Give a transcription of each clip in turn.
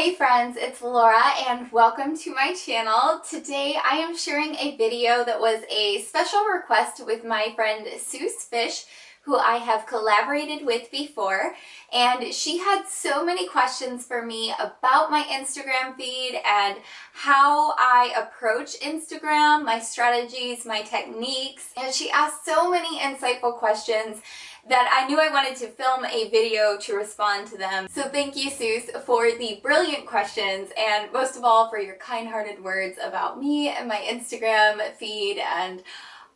Hey friends, it's Laura and welcome to my channel. Today I am sharing a video that was a special request with my friend Suse Fish, who I have collaborated with before, and she had so many questions for me about my Instagram feed and how I approach Instagram, my strategies, my techniques, and she asked so many insightful questions that I knew I wanted to film a video to respond to them. So thank you, Suse, for the brilliant questions and most of all for your kind-hearted words about me and my Instagram feed and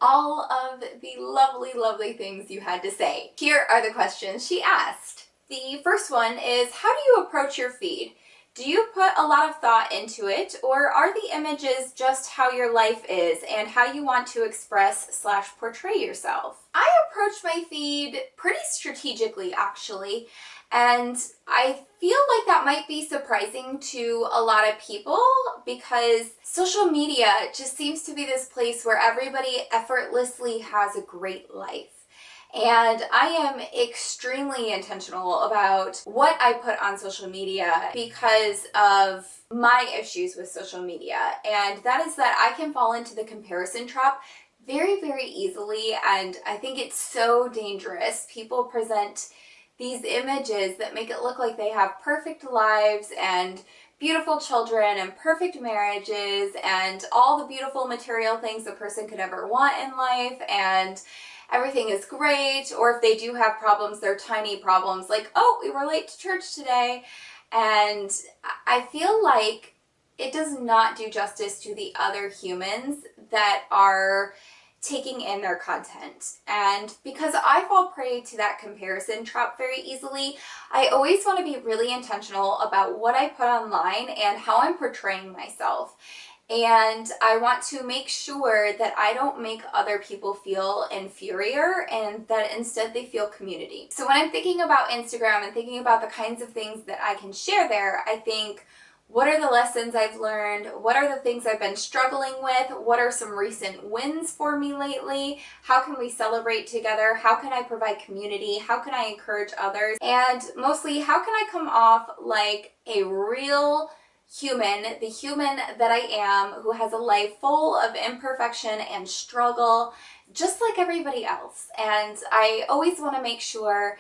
all of the lovely, lovely things you had to say. Here are the questions she asked. The first one is, how do you approach your feed? Do you put a lot of thought into it, or are the images just how your life is and how you want to express/portray yourself? I approach my feed pretty strategically, actually, and I feel like that might be surprising to a lot of people because social media just seems to be this place where everybody effortlessly has a great life. And I am extremely intentional about what I put on social media because of my issues with social media. And that is that I can fall into the comparison trap very, very easily. And I think it's so dangerous. People present these images that make it look like they have perfect lives and beautiful children and perfect marriages and all the beautiful material things a person could ever want in life, and everything is great, or if they do have problems, they're tiny problems, like, oh, we were late to church today. And I feel like it does not do justice to the other humans that are taking in their content. And because I fall prey to that comparison trap very easily, I always want to be really intentional about what I put online and how I'm portraying myself. And I want to make sure that I don't make other people feel inferior and that instead they feel community. So when I'm thinking about Instagram and thinking about the kinds of things that I can share there, I think, what are the lessons I've learned? What are the things I've been struggling with? What are some recent wins for me lately? How can we celebrate together? How can I provide community? How can I encourage others? And mostly, how can I come off like a real human, the human that I am, who has a life full of imperfection and struggle, just like everybody else. And I always want to make sure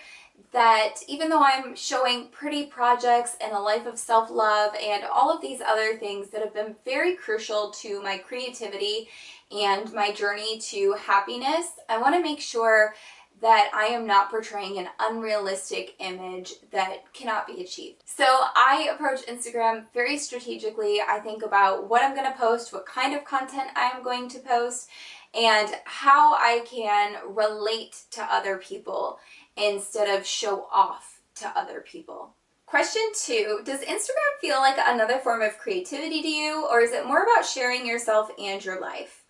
that even though I'm showing pretty projects and a life of self-love and all of these other things that have been very crucial to my creativity and my journey to happiness, I want to make sure that I am not portraying an unrealistic image that cannot be achieved. So I approach Instagram very strategically. I think about what I'm going to post, what kind of content I'm going to post, and how I can relate to other people instead of show off to other people. Question 2, does Instagram feel like another form of creativity to you, or is it more about sharing yourself and your life?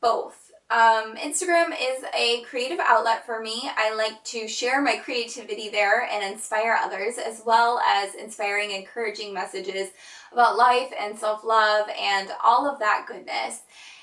Both. Instagram is a creative outlet for me. I like to share my creativity there and inspire others, as well as inspiring, encouraging messages about life and self-love and all of that goodness.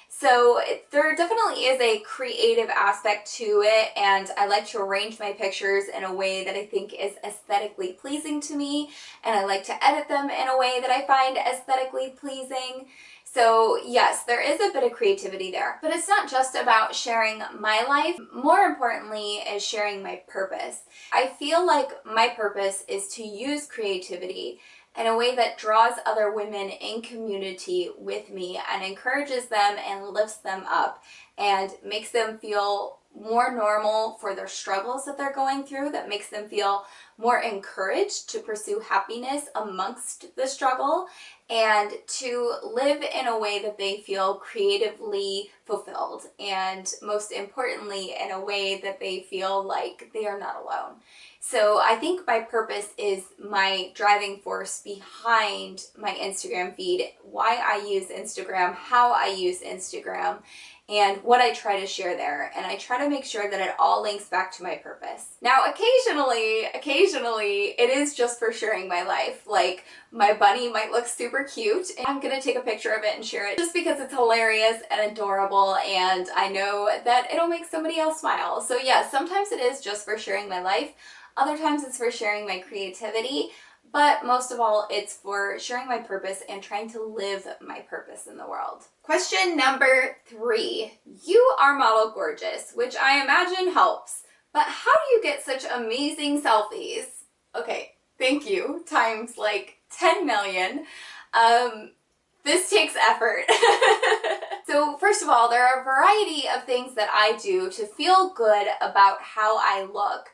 So there definitely is a creative aspect to it, and I like to arrange my pictures in a way that I think is aesthetically pleasing to me, and I like to edit them in a way that I find aesthetically pleasing. So yes, there is a bit of creativity there, but it's not just about sharing my life. More importantly is sharing my purpose. I feel like my purpose is to use creativity in a way that draws other women in community with me and encourages them and lifts them up and makes them feel more normal for their struggles that they're going through, that makes them feel more encouraged to pursue happiness amongst the struggle and to live in a way that they feel creatively fulfilled, and most importantly in a way that they feel like they are not alone. So I think my purpose is my driving force behind my Instagram feed, why I use Instagram, how I use Instagram, and what I try to share there. And I try to make sure that it all links back to my purpose. Now, occasionally, it is just for sharing my life. Like, my bunny might look super cute, and I'm gonna take a picture of it and share it just because it's hilarious and adorable, and I know that it'll make somebody else smile. So yeah, sometimes it is just for sharing my life. Other times it's for sharing my creativity, but most of all, it's for sharing my purpose and trying to live my purpose in the world. Question number 3. You are model gorgeous, which I imagine helps, but how do you get such amazing selfies? Okay, thank you, times like 10 million. This takes effort. So first of all, there are a variety of things that I do to feel good about how I look.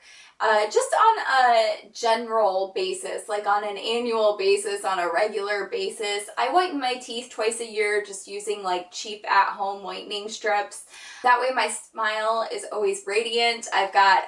Just on a general basis, like on an annual basis, on a regular basis. I whiten my teeth twice a year just using like cheap at-home whitening strips. That way my smile is always radiant. I've got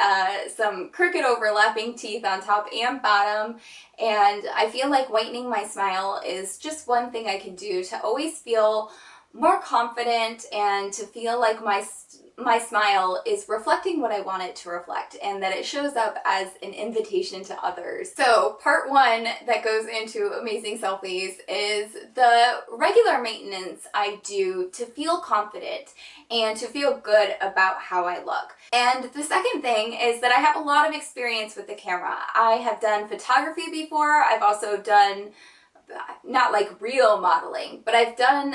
some crooked overlapping teeth on top and bottom, and I feel like whitening my smile is just one thing I can do to always feel more confident and to feel like my smile is reflecting what I want it to reflect and that it shows up as an invitation to others. So part 1 that goes into amazing selfies is the regular maintenance I do to feel confident and to feel good about how I look. And the second thing is that I have a lot of experience with the camera. I have done photography before. I've also done not like real modeling, but I've done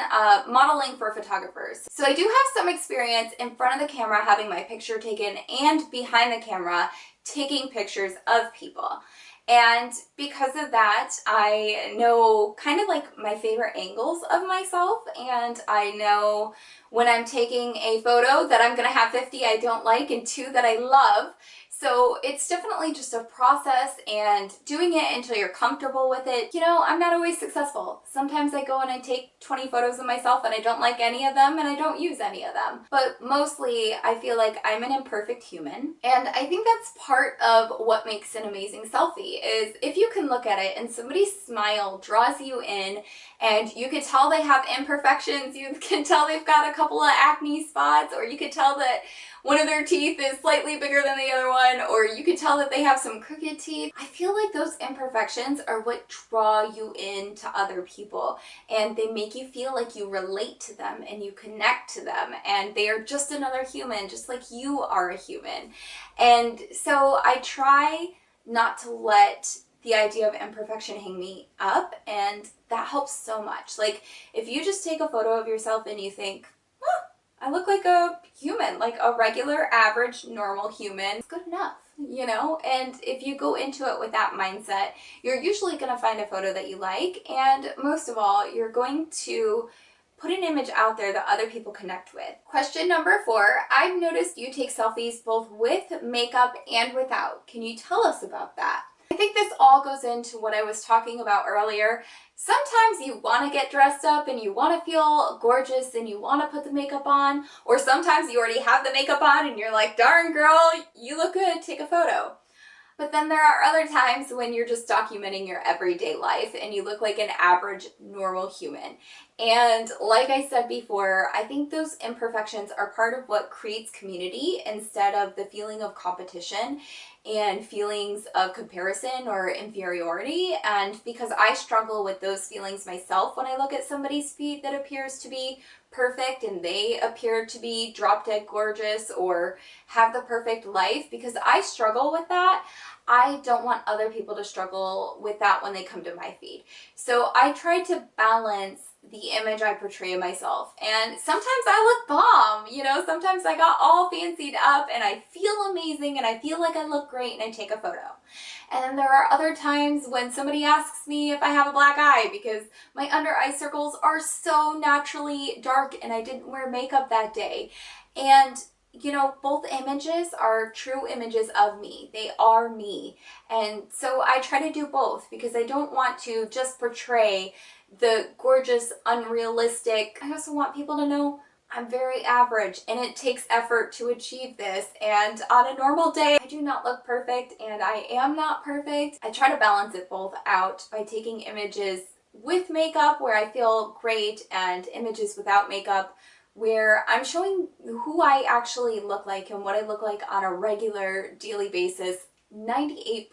modeling for photographers. So I do have some experience in front of the camera having my picture taken and behind the camera taking pictures of people. And because of that, I know kind of like my favorite angles of myself, and I know when I'm taking a photo that I'm gonna have 50 I don't like and 2 that I love. So it's definitely just a process and doing it until you're comfortable with it. You know, I'm not always successful. Sometimes I go in and take 20 photos of myself and I don't like any of them and I don't use any of them. But mostly I feel like I'm an imperfect human. And I think that's part of what makes an amazing selfie is if you can look at it and somebody's smile draws you in and you can tell they have imperfections, you can tell they've got a couple of acne spots, or you can tell that one of their teeth is slightly bigger than the other one, or you can tell that they have some crooked teeth. I feel like those imperfections are what draw you in to other people, and they make you feel like you relate to them and you connect to them, and they are just another human, just like you are a human. And so I try not to let the idea of imperfection hang me up, and that helps so much. Like, if you just take a photo of yourself and you think, I look like a human, like a regular, average, normal human. It's good enough, you know? And if you go into it with that mindset, you're usually gonna find a photo that you like, and most of all, you're going to put an image out there that other people connect with. Question number 4, I've noticed you take selfies both with makeup and without. Can you tell us about that? I think this all goes into what I was talking about earlier. Sometimes you want to get dressed up and you want to feel gorgeous and you want to put the makeup on, or sometimes you already have the makeup on and you're like, darn girl, you look good, take a photo. But then there are other times when you're just documenting your everyday life and you look like an average, normal human. And like I said before, I think those imperfections are part of what creates community instead of the feeling of competition and feelings of comparison or inferiority. And because I struggle with those feelings myself when I look at somebody's feet that appears to be perfect and they appear to be drop dead gorgeous or have the perfect life, because I struggle with that, I don't want other people to struggle with that when they come to my feed. So I try to balance the image I portray of myself. And sometimes I look bomb, you know, sometimes I got all fancied up and I feel amazing and I feel like I look great and I take a photo. And then there are other times when somebody asks me if I have a black eye because my under eye circles are so naturally dark and I didn't wear makeup that day. And you know, both images are true images of me. They are me. And so I try to do both because I don't want to just portray the gorgeous, unrealistic. I also want people to know I'm very average and it takes effort to achieve this. And on a normal day, I do not look perfect and I am not perfect. I try to balance it both out by taking images with makeup where I feel great and images without makeup where I'm showing who I actually look like and what I look like on a regular daily basis 98%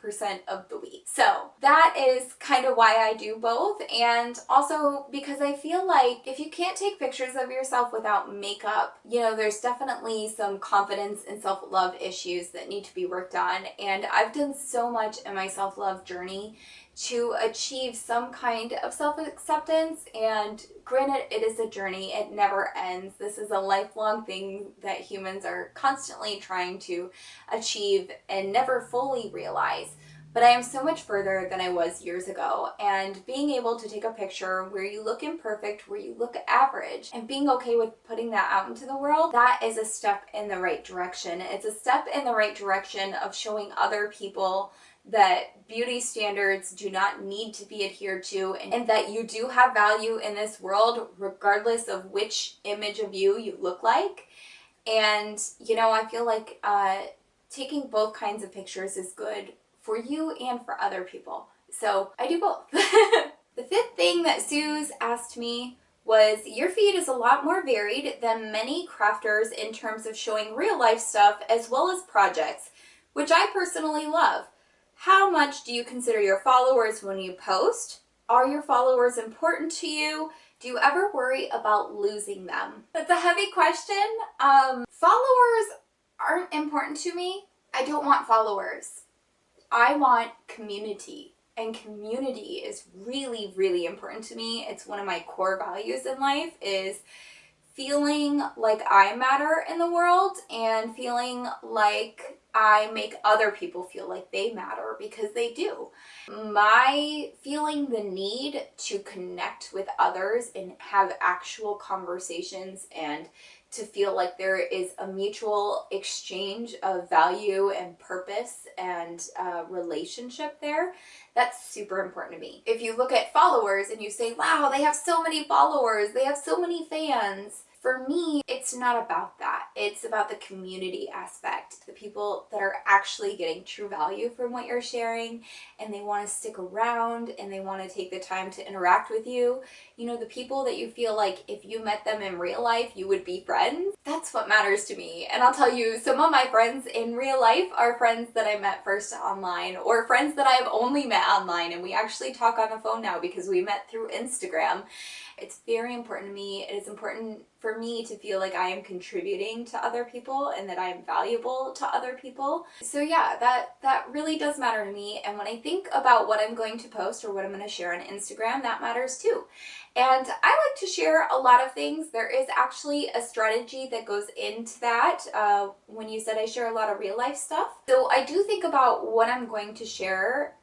of the week. So that is kind of why I do both, and also because I feel like if you can't take pictures of yourself without makeup, you know, there's definitely some confidence and self-love issues that need to be worked on, and I've done so much in my self-love journey to achieve some kind of self-acceptance. And granted, it is a journey, it never ends. This is a lifelong thing that humans are constantly trying to achieve and never fully realize. But I am so much further than I was years ago, and being able to take a picture where you look imperfect, where you look average, and being okay with putting that out into the world, that is a step in the right direction. It's a step in the right direction of showing other people that beauty standards do not need to be adhered to, and that you do have value in this world regardless of which image of you look like. And you know, I feel like taking both kinds of pictures is good for you and for other people. So I do both. The fifth thing that Suse asked me was, your feed is a lot more varied than many crafters in terms of showing real life stuff as well as projects, which I personally love. How much do you consider your followers when you post? Are your followers important to you? Do you ever worry about losing them? That's a heavy question. Followers aren't important to me. I don't want followers. I want community, and community is really, really important to me. It's one of my core values in life, is feeling like I matter in the world and feeling like I make other people feel like they matter, because they do. My feeling the need to connect with others and have actual conversations and to feel like there is a mutual exchange of value and purpose and relationship there, that's super important to me. If you look at followers and you say, wow, they have so many followers, they have so many fans, for me, it's not about that. It's about the community aspect, the people that are actually getting true value from what you're sharing, and they want to stick around and they want to take the time to interact with you. You know, the people that you feel like if you met them in real life, you would be friends. That's what matters to me. And I'll tell you, some of my friends in real life are friends that I met first online, or friends that I've only met online, and we actually talk on the phone now because we met through Instagram. It's very important to me. It is important for me to feel like I am contributing to other people and that I am valuable to other people. So yeah, that really does matter to me. And when I think about what I'm going to post or what I'm going to share on Instagram, that matters too. And I like to share a lot of things. There is actually a strategy that goes into that when you said I share a lot of real life stuff. So I do think about what I'm going to share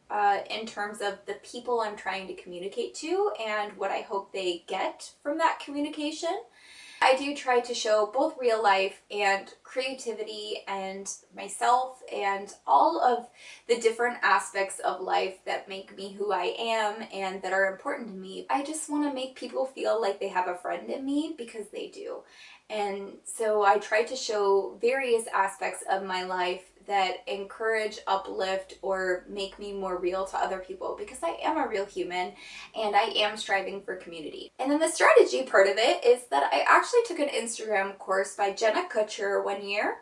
in terms of the people I'm trying to communicate to and what I hope they get from that communication. I do try to show both real life and creativity and myself and all of the different aspects of life that make me who I am and that are important to me. I just want to make people feel like they have a friend in me, because they do. And so I try to show various aspects of my life that encourage, uplift, or make me more real to other people, because I am a real human and I am striving for community. And then the strategy part of it is that I actually took an Instagram course by Jenna Kutcher one year.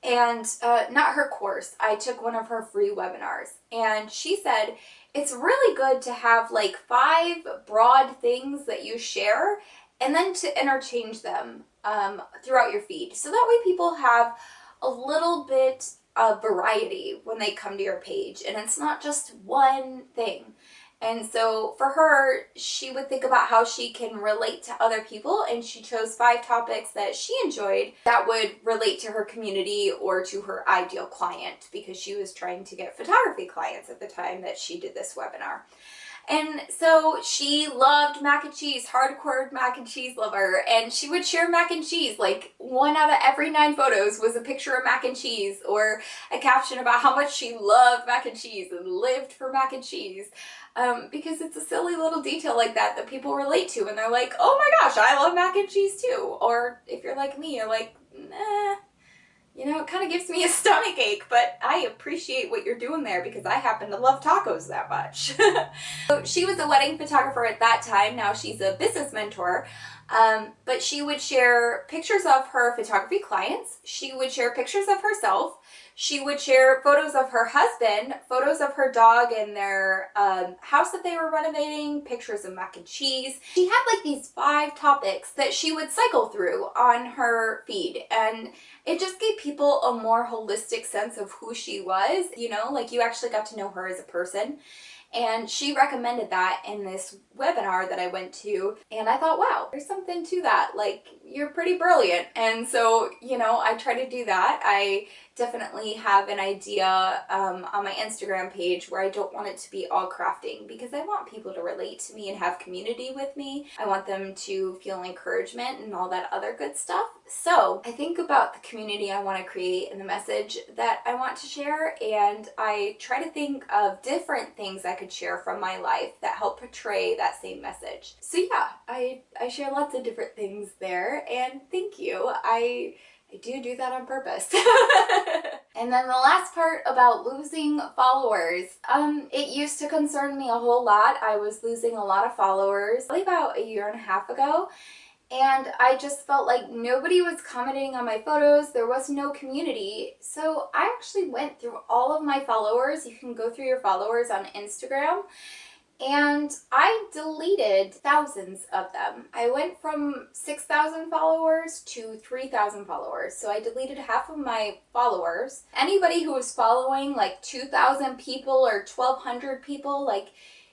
And not her course, I took one of her free webinars. And she said, it's really good to have like 5 broad things that you share and then to interchange them throughout your feed. So that way people have a little bit of variety when they come to your page, and it's not just one thing. And so for her, she would think about how she can relate to other people, and she chose 5 topics that she enjoyed that would relate to her community or to her ideal client, because she was trying to get photography clients at the time that she did this webinar. And so she loved mac and cheese, hardcore mac and cheese lover, and she would share mac and cheese. Like 1 out of every 9 photos was a picture of mac and cheese or a caption about how much she loved mac and cheese and lived for mac and cheese. Because it's a silly little detail like that that people relate to, and they're like, oh my gosh, I love mac and cheese too. Or if you're like me, you're like, nah. You know, it kind of gives me a stomach ache, but I appreciate what you're doing there because I happen to love tacos that much. So she was a wedding photographer at that time. Now she's a business mentor. But she would share pictures of her photography clients. She would share pictures of herself. She would share photos of her husband, photos of her dog and their house that they were renovating, pictures of mac and cheese. She had like these 5 topics that she would cycle through on her feed, and it just gave people a more holistic sense of who she was, you know, like you actually got to know her as a person. And she recommended that in this webinar that I went to. And I thought, wow, there's something to that. Like, you're pretty brilliant. And so, you know, I try to do that. I definitely have an idea on my Instagram page where I don't want it to be all crafting, because I want people to relate to me and have community with me. I want them to feel encouragement and all that other good stuff. So I think about the community I want to create and the message that I want to share, and I try to think of different things I could share from my life that help portray that same message. So yeah, I share lots of different things there, and thank you. I do that on purpose. And then the last part about losing followers. It used to concern me a whole lot. I was losing a lot of followers probably about a year and a half ago. And I just felt like nobody was commenting on my photos. There was no community. So I actually went through all of my followers. You can go through your followers on Instagram. And I deleted thousands of them. I went from 6,000 followers to 3,000 followers. So I deleted half of my followers. Anybody who was following like 2,000 people or 1,200 people, like,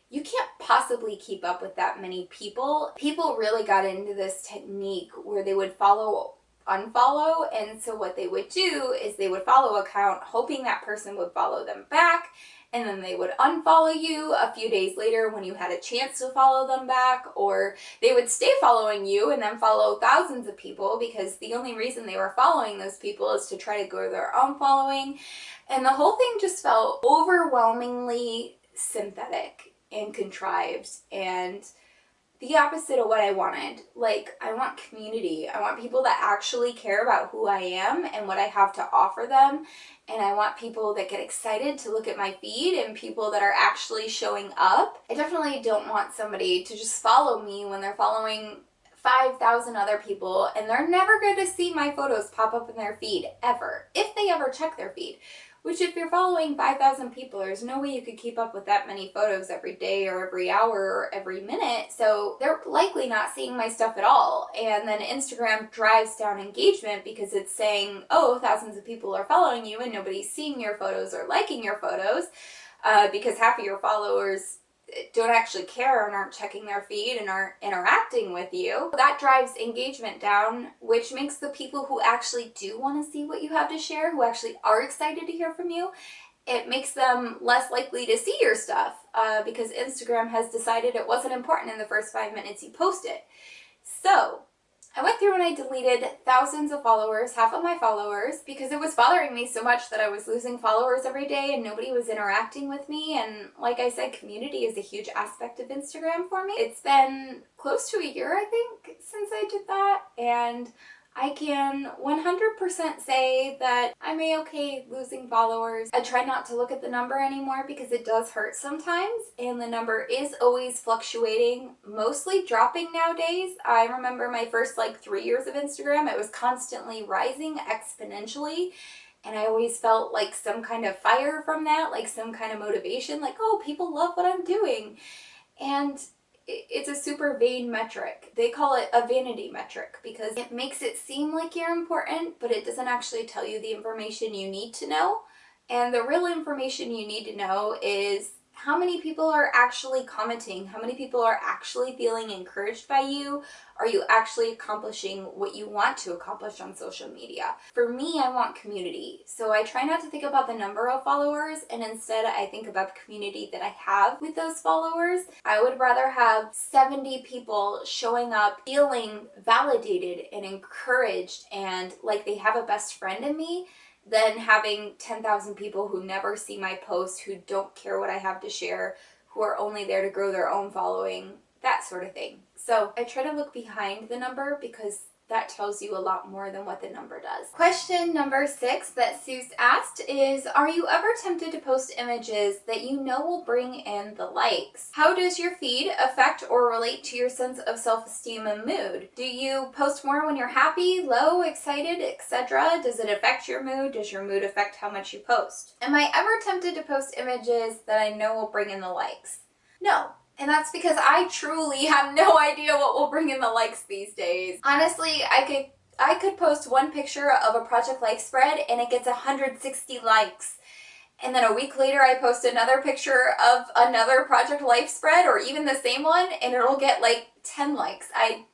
you can't possibly keep up with that many people. People really got into this technique where they would unfollow, and so what they would do is they would follow an account hoping that person would follow them back, and then they would unfollow you a few days later when you had a chance to follow them back, or they would stay following you and then follow thousands of people because the only reason they were following those people is to try to grow their own following. And the whole thing just felt overwhelmingly synthetic and contrived and the opposite of what I wanted. Like, I want community. I want people that actually care about who I am and what I have to offer them. And I want people that get excited to look at my feed and people that are actually showing up. I definitely don't want somebody to just follow me when they're following 5,000 other people and they're never going to see my photos pop up in their feed ever, if they ever check their feed. Which, if you're following 5,000 people, there's no way you could keep up with that many photos every day or every hour or every minute. So they're likely not seeing my stuff at all. And then Instagram drives down engagement because it's saying, oh, thousands of people are following you and nobody's seeing your photos or liking your photos, because half of your followers don't actually care and aren't checking their feed and aren't interacting with you. That drives engagement down, which makes the people who actually do want to see what you have to share, who actually are excited to hear from you, it makes them less likely to see your stuff, because Instagram has decided it wasn't important in the first 5 minutes you post it. So I went through and I deleted thousands of followers, half of my followers, because it was bothering me so much that I was losing followers every day and nobody was interacting with me. And like I said, community is a huge aspect of Instagram for me. It's been close to a year, I think, since I did that, and I can 100% say that I'm a-okay losing followers. I try not to look at the number anymore because it does hurt sometimes, and the number is always fluctuating, mostly dropping nowadays. I remember my first 3 years of Instagram, it was constantly rising exponentially, and I always felt like some kind of fire from that, like some kind of motivation, like, oh, people love what I'm doing. And it's a super vain metric. They call it a vanity metric because it makes it seem like you're important, but it doesn't actually tell you the information you need to know. And the real information you need to know is how many people are actually commenting, how many people are actually feeling encouraged by you. Are you actually accomplishing what you want to accomplish on social media? For me, I want community. So I try not to think about the number of followers, and instead I think about the community that I have with those followers. I would rather have 70 people showing up feeling validated and encouraged and like they have a best friend in me than having 10,000 people who never see my posts, who don't care what I have to share, who are only there to grow their own following, that sort of thing. So I try to look behind the number because that tells you a lot more than what the number does. Question number 6 that Suse asked is, are you ever tempted to post images that you know will bring in the likes? How does your feed affect or relate to your sense of self-esteem and mood? Do you post more when you're happy, low, excited, etc.? Does it affect your mood? Does your mood affect how much you post? Am I ever tempted to post images that I know will bring in the likes? No. And that's because I truly have no idea what will bring in the likes these days. Honestly, I could post one picture of a Project Life spread and it gets 160 likes. and then a week later I post another picture of another Project Life spread or even the same one and it'll get like 10 likes. I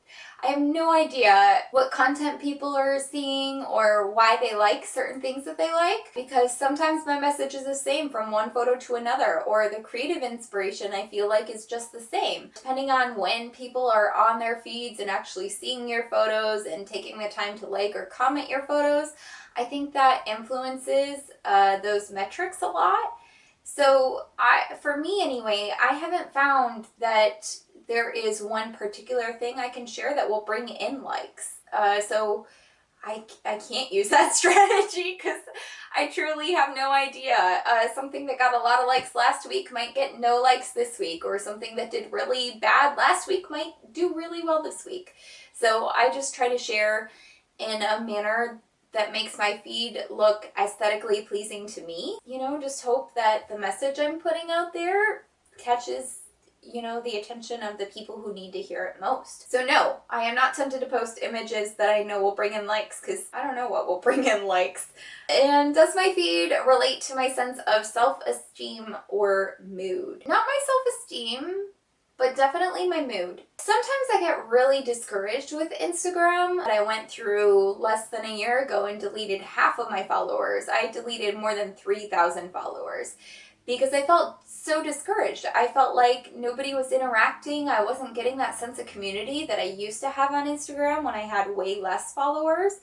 have no idea what content people are seeing or why they like certain things that they like, because sometimes my message is the same from one photo to another, or the creative inspiration I feel like is just the same. Depending on when people are on their feeds and actually seeing your photos and taking the time to like or comment your photos, I think that influences those metrics a lot. So for me anyway, I haven't found that there is one particular thing I can share that will bring in likes. So I can't use that strategy because I truly have no idea. Something that got a lot of likes last week might get no likes this week, or something that did really bad last week might do really well this week. So I just try to share in a manner that makes my feed look aesthetically pleasing to me. You know, just hope that the message I'm putting out there catches, you know, the attention of the people who need to hear it most. So no, I am not tempted to post images that I know will bring in likes, because I don't know what will bring in likes. And does my feed relate to my sense of self-esteem or mood? Not my self-esteem, but definitely my mood. Sometimes I get really discouraged with Instagram. I went through less than a year ago and deleted half of my followers. I deleted more than 3,000 followers because I felt so discouraged. I felt like nobody was interacting. I wasn't getting that sense of community that I used to have on Instagram when I had way less followers.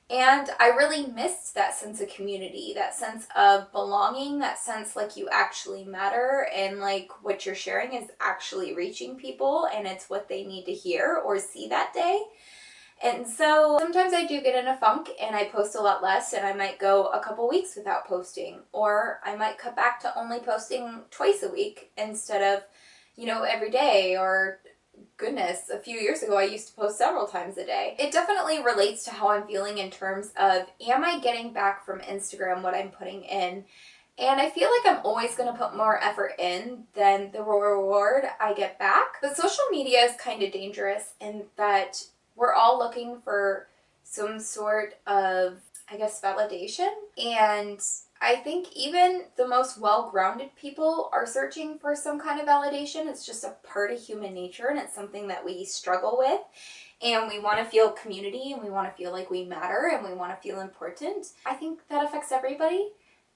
And I really missed that sense of community, that sense of belonging, that sense like you actually matter and like what you're sharing is actually reaching people and it's what they need to hear or see that day. And so sometimes I do get in a funk and I post a lot less, and I might go a couple weeks without posting, or I might cut back to only posting twice a week instead of, you know, every day. Or goodness, a few years ago I used to post several times a day. It definitely relates to how I'm feeling in terms of, am I getting back from Instagram what I'm putting in? And I feel like I'm always going to put more effort in than the reward I get back. But social media is kind of dangerous in that we're all looking for some sort of, I guess, validation. And I think even the most well-grounded people are searching for some kind of validation. It's just a part of human nature, and it's something that we struggle with. And we want to feel community, and we want to feel like we matter, and we want to feel important. I think that affects everybody.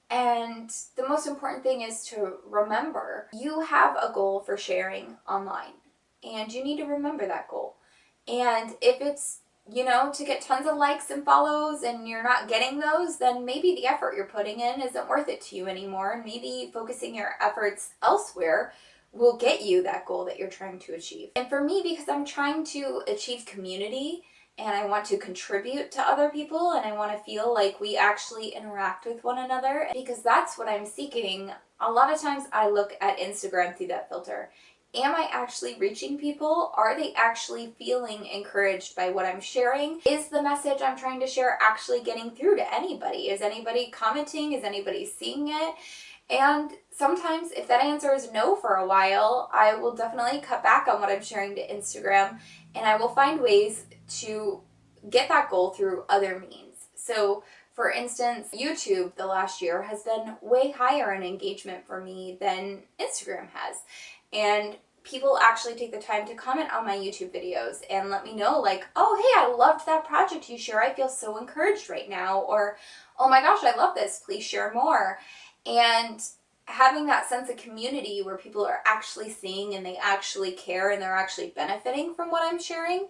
And the most important thing is to remember you have a goal for sharing online, and you need to remember that goal. And if it's, you know, to get tons of likes and follows and you're not getting those, then maybe the effort you're putting in isn't worth it to you anymore. And maybe focusing your efforts elsewhere will get you that goal that you're trying to achieve. And for me, because I'm trying to achieve community and I want to contribute to other people and I want to feel like we actually interact with one another, because that's what I'm seeking. A lot of times I look at Instagram through that filter. Am I actually reaching people? Are they actually feeling encouraged by what I'm sharing? Is the message I'm trying to share actually getting through to anybody? Is anybody commenting? Is anybody seeing it? And sometimes if that answer is no for a while, I will definitely cut back on what I'm sharing to Instagram, and I will find ways to get that goal through other means. So for instance, YouTube the last year has been way higher in engagement for me than Instagram has. And people actually take the time to comment on my YouTube videos and let me know like, oh, hey, I loved that project you share. I feel so encouraged right now. Or, oh my gosh, I love this. Please share more. And having that sense of community where people are actually seeing and they actually care and they're actually benefiting from what I'm sharing,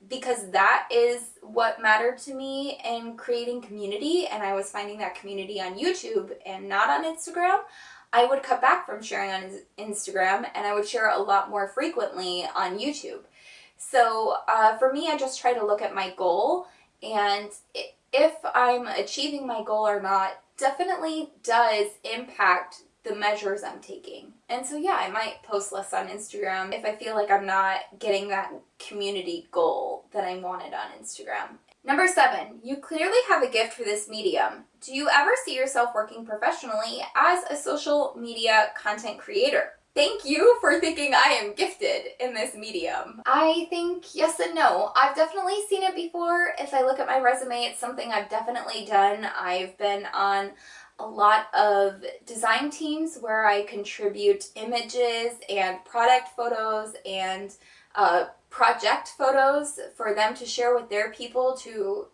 because that is what mattered to me in creating community. And I was finding that community on YouTube and not on Instagram. I would cut back from sharing on Instagram and I would share a lot more frequently on YouTube. So for me, I just try to look at my goal, and if I'm achieving my goal or not definitely does impact the measures I'm taking. And so yeah, I might post less on Instagram if I feel like I'm not getting that community goal that I wanted on Instagram. Number 7, you clearly have a gift for this medium. Do you ever see yourself working professionally as a social media content creator? Thank you for thinking I am gifted in this medium. I think yes and no. I've definitely seen it before. If I look at my resume, it's something I've definitely done. I've been on a lot of design teams where I contribute images and product photos and project photos for them to share with their people to,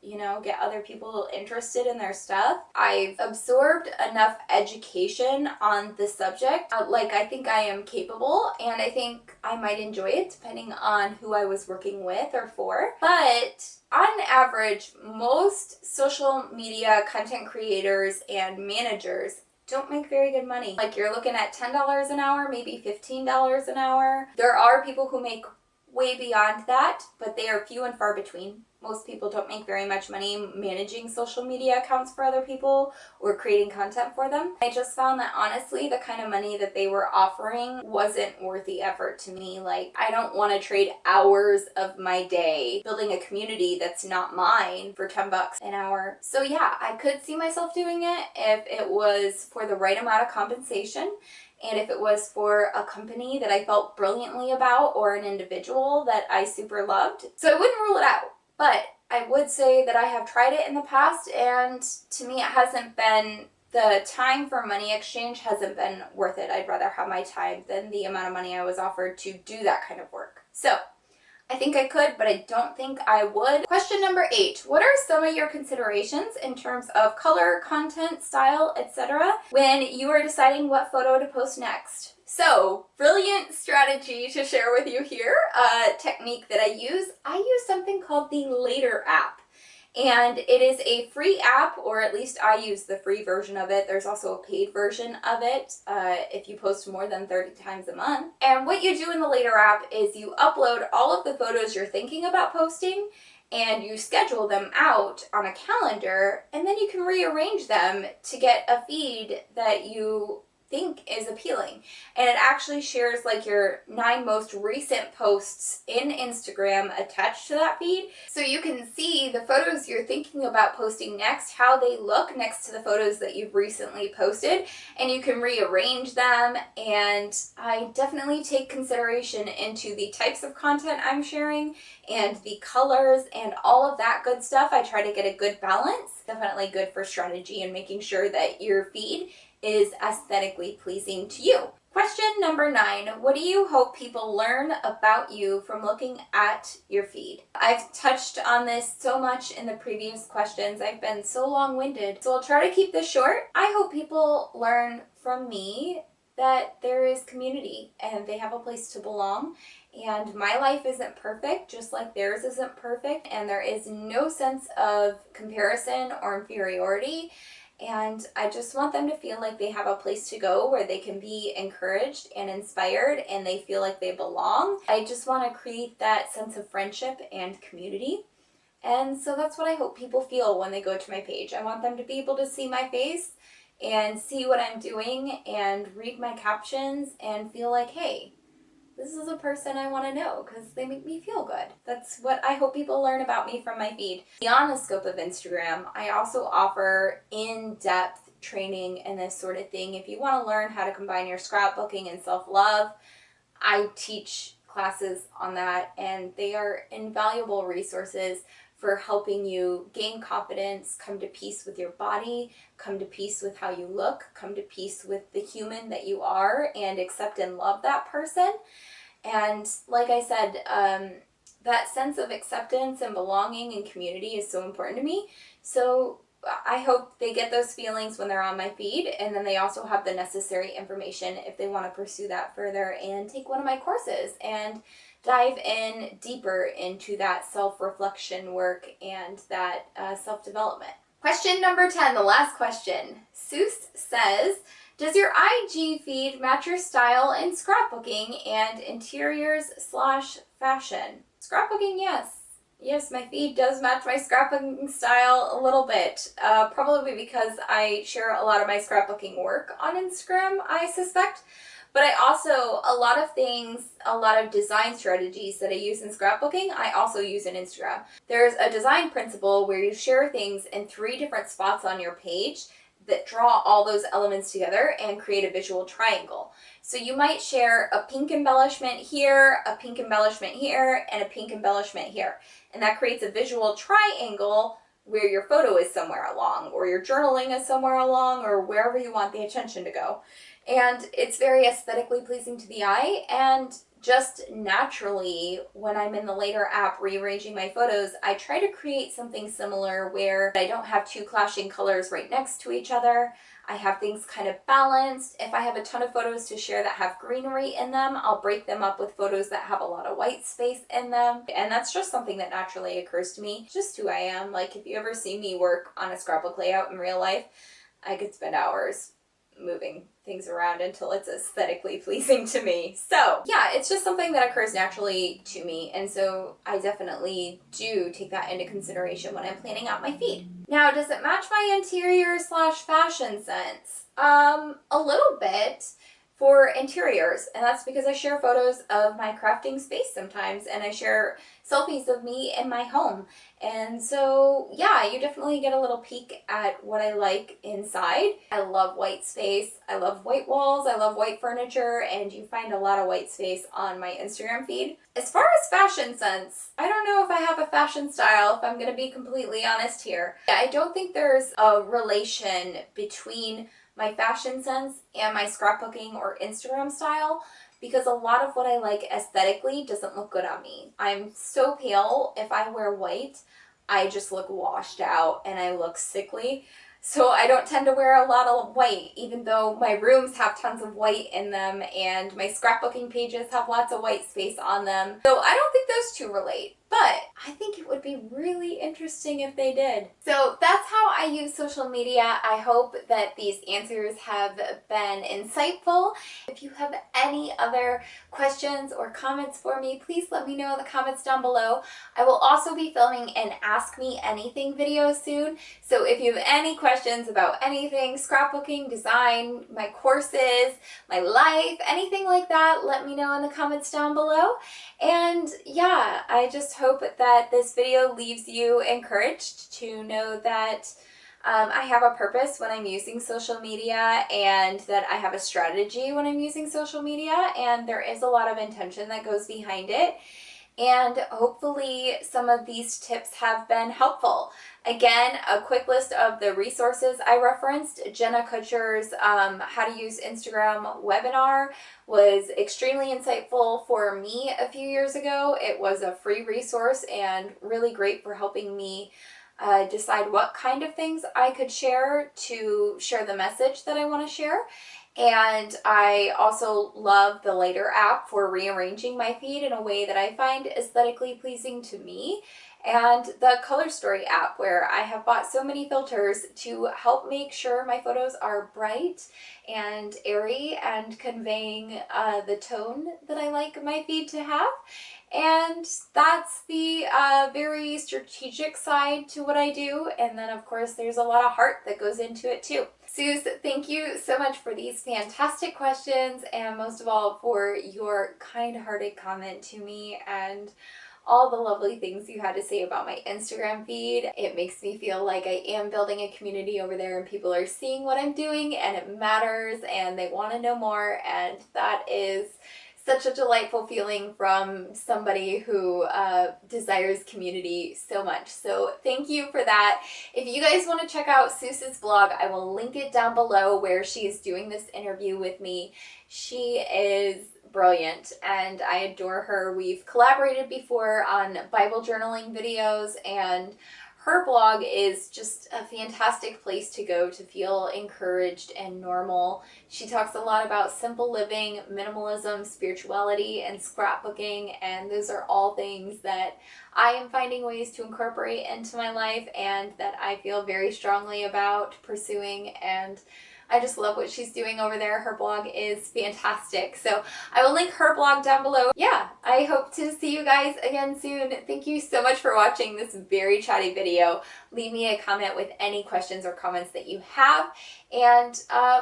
get other people interested in their stuff. I've absorbed enough education on the subject. I think I am capable, and I think I might enjoy it depending on who I was working with or for. But on average, most social media content creators and managers don't make very good money. Like, you're looking at $10 an hour, maybe $15 an hour. There are people who make way beyond that, but they are few and far between. Most people don't make very much money managing social media accounts for other people or creating content for them. I just found that honestly, the kind of money that they were offering wasn't worth the effort to me. Like, I don't want to trade hours of my day building a community that's not mine for $10 an hour. So yeah, I could see myself doing it if it was for the right amount of compensation. And if it was for a company that I felt brilliantly about or an individual that I super loved. So I wouldn't rule it out, but I would say that I have tried it in the past, and to me it hasn't been, the time for money exchange hasn't been worth it. I'd rather have my time than the amount of money I was offered to do that kind of work. So I think I could, but I don't think I would. Question number 8. What are some of your considerations in terms of color, content, style, etc. when you are deciding what photo to post next? So, brilliant strategy to share with you here, a technique that I use. I use something called the Later app. And it is a free app, or at least I use the free version of it. There's also a paid version of it if you post more than 30 times a month. And what you do in the Later app is you upload all of the photos you're thinking about posting, and you schedule them out on a calendar, and then you can rearrange them to get a feed that you think is appealing. And it actually shares like your 9 most recent posts in Instagram attached to that feed, so you can see the photos you're thinking about posting next, how they look next to the photos that you've recently posted, and you can rearrange them. And I definitely take consideration into the types of content I'm sharing and the colors and all of that good stuff. I try to get a good balance. Definitely good for strategy and making sure that your feed is aesthetically pleasing to you. Question number 9. What do you hope people learn about you from looking at your feed? I've touched on this so much in the previous questions. I've been so long-winded, so I'll try to keep this short. I hope people learn from me that there is community and they have a place to belong. And my life isn't perfect, just like theirs isn't perfect, and there is no sense of comparison or inferiority. And I just want them to feel like they have a place to go where they can be encouraged and inspired and they feel like they belong. I just want to create that sense of friendship and community. And so that's what I hope people feel when they go to my page. I want them to be able to see my face and see what I'm doing and read my captions and feel like, hey, this is a person I want to know because they make me feel good. That's what I hope people learn about me from my feed. Beyond the scope of Instagram, I also offer in-depth training and this sort of thing. If you want to learn how to combine your scrapbooking and self-love, I teach classes on that, and they are invaluable resources for helping you gain confidence, come to peace with your body, come to peace with how you look, come to peace with the human that you are, and accept and love that person. And like I said, that sense of acceptance and belonging and community is so important to me. So I hope they get those feelings when they're on my feed, and then they also have the necessary information if they want to pursue that further and take one of my courses and dive in deeper into that self-reflection work and that self-development. Question number 10, the last question. Suse says, does your IG feed match your style in scrapbooking and interiors/fashion? Scrapbooking, yes. Yes, my feed does match my scrapbooking style a little bit. Probably because I share a lot of my scrapbooking work on Instagram, I suspect. But I also, a lot of things, a lot of design strategies that I use in scrapbooking, I also use in Instagram. There's a design principle where you share things in 3 different spots on your page that draw all those elements together and create a visual triangle. So you might share a pink embellishment here, a pink embellishment here, and a pink embellishment here. And that creates a visual triangle where your photo is somewhere along, or your journaling is somewhere along, or wherever you want the attention to go. And it's very aesthetically pleasing to the eye, and just naturally, when I'm in the later app rearranging my photos, I try to create something similar where I don't have two clashing colors right next to each other. I have things kind of balanced. If I have a ton of photos to share that have greenery in them, I'll break them up with photos that have a lot of white space in them. And that's just something that naturally occurs to me. It's just who I am. Like, if you ever see me work on a scrapbook layout in real life, I could spend hours moving things around until it's aesthetically pleasing to me. So yeah, it's just something that occurs naturally to me, and so I definitely do take that into consideration when I'm planning out my feed. Now, does it match my interior slash fashion sense? A little bit for interiors, and that's because I share photos of my crafting space sometimes, and I share selfies of me in my home. And so yeah, you definitely get a little peek at what I like inside. I love white space, I love white walls, I love white furniture, and you find a lot of white space on my Instagram feed. As far as fashion sense, I don't know if I have a fashion style, if I'm gonna be completely honest here. I don't think there's a relation between my fashion sense and my scrapbooking or Instagram style, because a lot of what I like aesthetically doesn't look good on me. I'm so pale, if I wear white, I just look washed out and I look sickly. So I don't tend to wear a lot of white, even though my rooms have tons of white in them and my scrapbooking pages have lots of white space on them. So I don't think those two relate, but I think it would be really interesting if they did. So that's how I use social media. I hope that these answers have been insightful. If you have any other questions or comments for me, please let me know in the comments down below. I will also be filming an Ask Me Anything video soon, so if you have any questions about anything, scrapbooking, design, my courses, my life, anything like that, let me know in the comments down below. And yeah, I just hope that this video leaves you encouraged to know that I have a purpose when I'm using social media, and that I have a strategy when I'm using social media, and there is a lot of intention that goes behind it. And hopefully some of these tips have been helpful. Again, a quick list of the resources I referenced. Jenna Kutcher's How to Use Instagram webinar was extremely insightful for me a few years ago. It was a free resource and really great for helping me decide what kind of things I could share to share the message that I want to share. And I also love the Lighter app for rearranging my feed in a way that I find aesthetically pleasing to me. And the Color Story app, where I have bought so many filters to help make sure my photos are bright and airy and conveying the tone that I like my feed to have. And that's the very strategic side to what I do. And then of course there's a lot of heart that goes into it too. Suse, thank you so much for these fantastic questions, and most of all for your kind-hearted comment to me and all the lovely things you had to say about my Instagram feed. It makes me feel like I am building a community over there, and people are seeing what I'm doing and it matters and they want to know more, and that is such a delightful feeling from somebody who desires community so much. So thank you for that. If you guys want to check out Suse's blog, I will link it down below where she's doing this interview with me. She is brilliant and I adore her. We've collaborated before on Bible journaling videos, and her blog is just a fantastic place to go to feel encouraged and normal. She talks a lot about simple living, minimalism, spirituality, and scrapbooking, and those are all things that I am finding ways to incorporate into my life and that I feel very strongly about pursuing, and I just love what she's doing over there. Her blog is fantastic. So I will link her blog down below. Yeah, I hope to see you guys again soon. Thank you so much for watching this very chatty video. Leave me a comment with any questions or comments that you have. And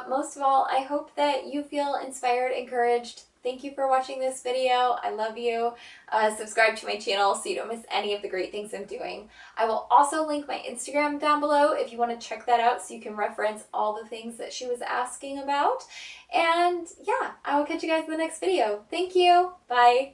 most of all, I hope that you feel inspired, encouraged. Thank you for watching this video. I love you. Subscribe to my channel so you don't miss any of the great things I'm doing. I will also link my Instagram down below if you want to check that out so you can reference all the things that she was asking about. And yeah, I will catch you guys in the next video. Thank you. Bye.